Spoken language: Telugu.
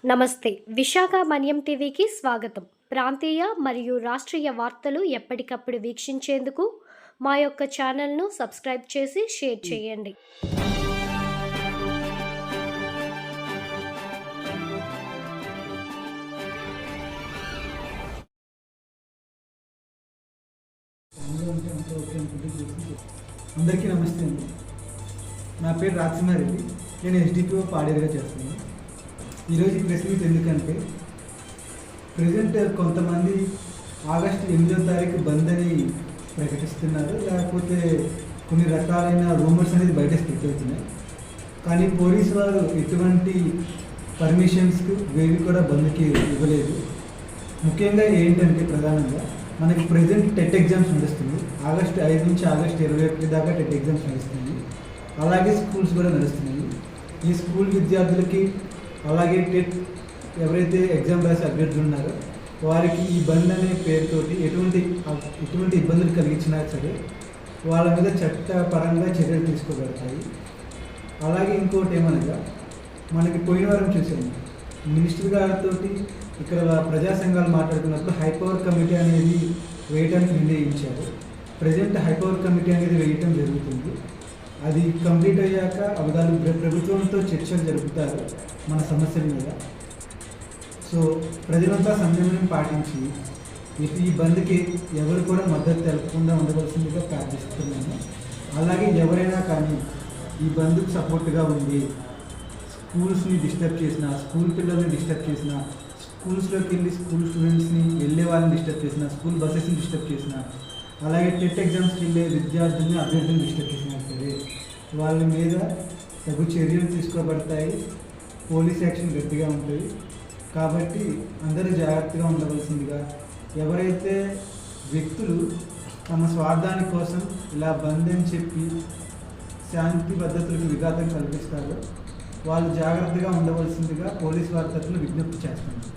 నమస్తే. విశాఖ మన్యం టీవీకి స్వాగతం. ప్రాంతీయ మరియు రాష్ట్రీయ వార్తలు ఎప్పటికప్పుడు వీక్షించేందుకు మా యొక్క ఛానల్‌ను సబ్స్క్రైబ్ చేసి షేర్ చేయండి. అందరికీ నమస్తే అండి. నా పేరు రాజసింహారెడ్డి. నేను ఎస్డిపిఓ పాడేరుగా చేస్తున్నాను. ఈరోజు ప్రెస్ మీట్ ఎందుకంటే ప్రజెంట్ కొంతమంది ఆగస్టు 8వ తారీఖు బంద్ అని ప్రకటిస్తున్నారు, లేకపోతే కొన్ని రకాలైన రూమర్స్ అనేది బయట స్ప్రెడ్ అవుతున్నాయి. కానీ పోలీసు వారు ఎటువంటి పర్మిషన్స్ వేవి కూడా బంద్కి ఇవ్వలేదు. ముఖ్యంగా ఏంటంటే ప్రధానంగా మనకి ప్రజెంట్ టెట్ ఎగ్జామ్స్ నడుస్తుంది. ఆగస్టు 5 నుంచి ఆగస్టు 21 దాకా టెట్ ఎగ్జామ్స్ నడుస్తున్నాయి. అలాగే స్కూల్స్ కూడా నడుస్తున్నాయి. ఈ స్కూల్ విద్యార్థులకి అలాగే టెట్ ఎవరైతే ఎగ్జామ్ రాసే అభ్యర్థులు ఉన్నారో వారికి ఈ బంద్ అనే పేరుతోటి ఎటువంటి ఇబ్బందులు కలిగించినా సరే వాళ్ళ మీద చట్టపరంగా చర్యలు తీసుకోబడతాయి. అలాగే ఇంకోటి ఏమనగా మనకి పోయిన వారం చూసాము, మినిస్టర్ గారితో ఇక్కడ ప్రజా సంఘాలు మాట్లాడుకున్నప్పుడు హైపవర్ కమిటీ అనేది వేయడానికి నిర్ణయించారు. ప్రజెంట్ హైపవర్ కమిటీ అనేది వేయటం జరుగుతుంది. అది కంప్లీట్ అయ్యాక అవగాహన ప్రభుత్వంతో చర్చలు జరుపుతారు మన సమస్యల మీద. సో ప్రజలంతా సంయమనం పాటించి ఈ బంద్కి ఎవరు కూడా మద్దతు తెలపకుండా ఉండవలసిందిగా ప్రార్థిస్తున్నాను. అలాగే ఎవరైనా కానీ ఈ బంద్కు సపోర్ట్గా ఉండి స్కూల్స్ని డిస్టర్బ్ చేసిన, స్కూల్ పిల్లల్ని డిస్టర్బ్ చేసిన, స్కూల్స్లోకి వెళ్ళి స్కూల్ స్టూడెంట్స్ని వెళ్ళే వాళ్ళని డిస్టర్బ్ చేసిన, స్కూల్ బస్సెస్ని డిస్టర్బ్ చేసిన, అలాగే టెట్ ఎగ్జామ్స్కి వెళ్ళే విద్యార్థుల్ని అభ్యర్థులను డిస్టర్బ్ చేసినా సరే వాళ్ళ మీద తగు చర్యలు తీసుకోబడతాయి. పోలీస్ యాక్షన్ గట్టిగా ఉంటుంది. కాబట్టి అందరూ జాగ్రత్తగా ఉండవలసిందిగా, ఎవరైతే వ్యక్తులు తమ స్వార్థాని కోసం ఇలా బంద్ అని చెప్పి శాంతి భద్రతలకు విఘాతం కల్పిస్తారో వాళ్ళు జాగ్రత్తగా ఉండవలసిందిగా పోలీస్ వారి తరఫున విజ్ఞప్తి చేస్తున్నారు.